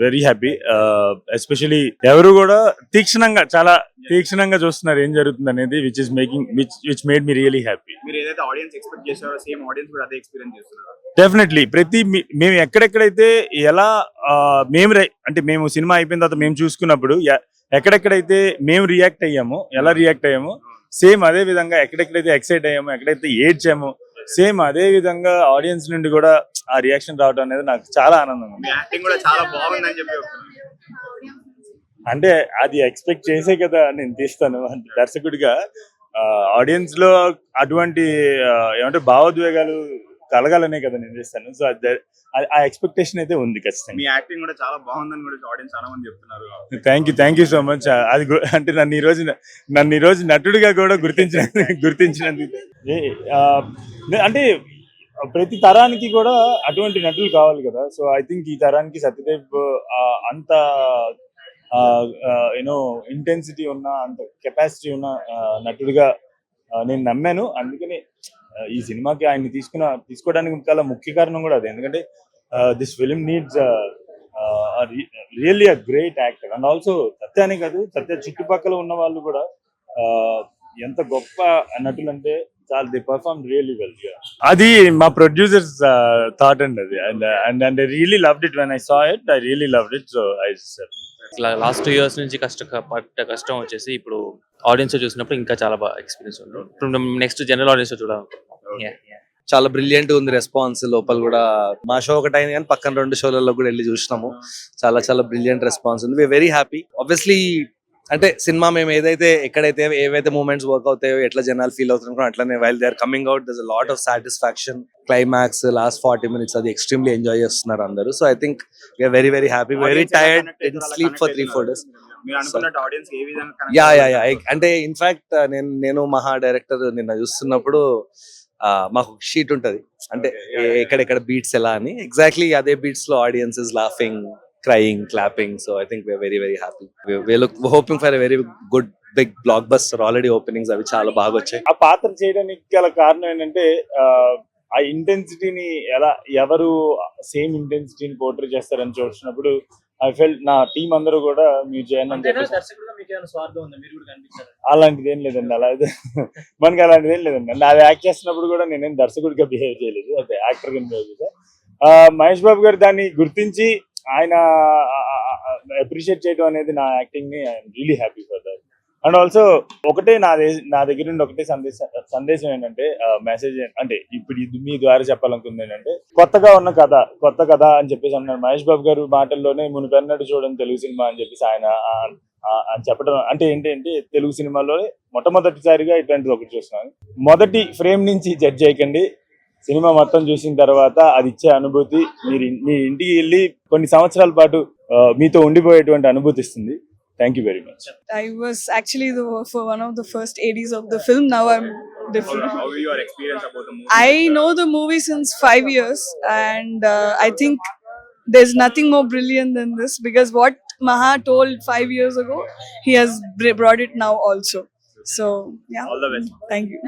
Very happy. Especially ఎవరు కూడా చాలా తీక్షణంగా చూస్తున్నారు ఏం జరుగుతుంది అనేది, which made me really happy. మీరు ఏదైతే ఆడియన్స్ ఎక్స్పెక్ట్ చేశారో సేమ్ ఆడియన్స్ కూడా అదే ఎక్స్పీరియన్స్ చేస్తున్నారు. డెఫినెట్లీ మేము ఎక్కడెక్కడైతే ఎలా అంటే మేము సినిమా అయిపోయిన తర్వాత మేము చూసుకున్నప్పుడు ఎక్కడెక్కడైతే మేము ఎలా రియాక్ట్ అయ్యామో సేమ్ అదే విధంగా, ఎక్కడెక్కడైతే ఎక్సైట్ అయ్యామో, ఎక్కడైతే ఏడ్చామో సేమ్ అదే విధంగా ఆడియన్స్ నుండి కూడా ఆ రియాక్షన్ రావడం అనేది నాకు చాలా ఆనందంగా ఉంది. యాక్టింగ్ కూడా చాలా బాగుందని చెప్పి అంటే అది ఎక్స్పెక్ట్ చేసే కదా నేను తీస్తాను అంటే దర్శకుడిగా. ఆడియన్స్ లో అటువంటి ఏమంటే భావోద్వేగాలు కలగాలనే కదా నేను చేస్తాను. సో ఆ ఎక్స్పెక్టేషన్ అయితే ఉంది ఖచ్చితంగా. మీ యాక్టింగ్ కూడా చాలా బాగుందని కూడా ఆడియన్స్ చాలా మంది చెప్తున్నారు. Thank you so much. అది అంటే నన్ను ఈ రోజు నటుడిగా కూడా గుర్తించినందుకు. అంటే ప్రతి తరానికి కూడా అటువంటి నటులు కావాలి కదా. సో ఐ థింక్ ఈ తరానికి సత్యదేవ్ అంత యూనో ఇంటెన్సిటీ ఉన్న, అంత కెపాసిటీ ఉన్న నటుడిగా నేను నమ్మాను. అందుకని ఈ సినిమాకి ఆయన్ని తీసుకోవడానికి చాలా ముఖ్య కారణం కూడా అదే. ఎందుకంటే this film needs really a great actor. And also సత్యానే కాదు, సత్య చుట్టుపక్కల ఉన్న వాళ్ళు కూడా ఎంత గొప్ప నటులు అంటే చాలా దే పర్ఫార్మ్ రియల్లీ వెల్. అది మా ప్రొడ్యూసర్స్ థాట్ అండి అది. And I really loved it when I saw it. I really loved it. So I said last 2 years నుంచి కష్టం వచ్చేసి ఇప్పుడు ఆడియన్స్ చూసినప్పుడు ఇంకా చాలా బాగా ఎక్స్పీరియన్స్ ఉంది. ఇప్పుడు నెక్స్ట్ జనరల్ ఆడియన్స్ చూడాలనుకుంటున్నాం. చాలా బ్రిలియంట్ ఉంది రెస్పాన్స్. లోపల కూడా మా షో ఒకటి అయింది కానీ పక్కన 2 షోలలో కూడా వెళ్ళి చూసినాము. చాలా బ్రిలియంట్ రెస్పాన్స్ ఉంది. We very happy. ఆబ్వియస్లీ అంటే సినిమా మేము ఏవైతే మూమెంట్స్ వర్క్ అవుతాయో, ఎట్లా జనాలు ఫీల్ అవుతున్నారు అట్లనే while they are coming out there is a lot of satisfaction. Climax last 40 minutes అది ఎక్స్ట్రీమ్లీ ఎంజాయ్ చేస్తున్నారు అందరూ. So I think we're very happy, very tired, didn't sleep for 3-4 days. Yeah అంటే in fact నేను మహా director నిన్న చూస్తున్నప్పుడు మాకు sheet ఉంటది అంటే ఎక్కడెక్కడ బీట్స్ ఎలా అని, ఎగ్జాక్ట్లీ అదే బీట్స్ లో audience is laughing, crying, clapping. So I think we're very happy. We're hoping for a very good big blockbuster. Already openings అవి చాలా బాగా వచ్చాయి. ఆ పాత్ర చేయడానికి గల కారణం ఏంటంటే ఆ ఇంటెన్సిటీని ఎవరు సేమ్ ఇంటెన్సిటీని పోర్ట్రే చేస్తారని చూసినప్పుడు ఐ ఫెల్ట్ నా టీం అందరూ కూడా మీరు చేయండి. అలాంటిది ఏం లేదండి. మనకి అలాంటిది ఏం లేదండి. అది యాక్ట్ చేస్తున్నప్పుడు కూడా నేనేం దర్శకుడిగా బిహేవ్ చేయలేదు, అదే యాక్టర్ గా బిహేవ్ చేశాను. మహేష్ బాబు గారు దాన్ని గుర్తించి ఆయన అప్రిషియేట్ చేయడం అనేది నా యాక్టింగ్ ని I'm really happy for that. And also ఒకటే నా దగ్గర నుండి ఒకటే సందేశం ఏంటంటే, మెసేజ్ అంటే ఇప్పుడు మీ ద్వారా చెప్పాలనుకుంది ఏంటంటే, కొత్త కథ అని చెప్పేసి అన్నారు మహేష్ బాబు గారు మాటల్లోనే. మునిపెన్నట్టు చూడండి తెలుగు సినిమా అని చెప్పేసి ఆయన చెప్పడం అంటే ఏంటంటే, తెలుగు సినిమాలోనే మొట్టమొదటిసారిగా ఇట్లాంటిది ఒకటి చూస్తున్నాను. మొదటి ఫ్రేమ్ నుంచి జడ్జ్ చేయకండి, సినిమా మొత్తం చూసిన తర్వాత అది ఇచ్చే అనుభూతి మీ ఇంటికి వెళ్ళి కొన్ని సంవత్సరాల పాటు మీతో ఉండిపోయేటువంటి అనుభూతి ఇస్తుంది. Thank you very much. I was actually for one of the first ADs of the film. Now I'm different. How is your experience about the movie? I know the movie since 5 years, and I think there's nothing more brilliant than this, because what Maha told 5 years ago, he has brought it now also. So yeah, All the best. Thank you.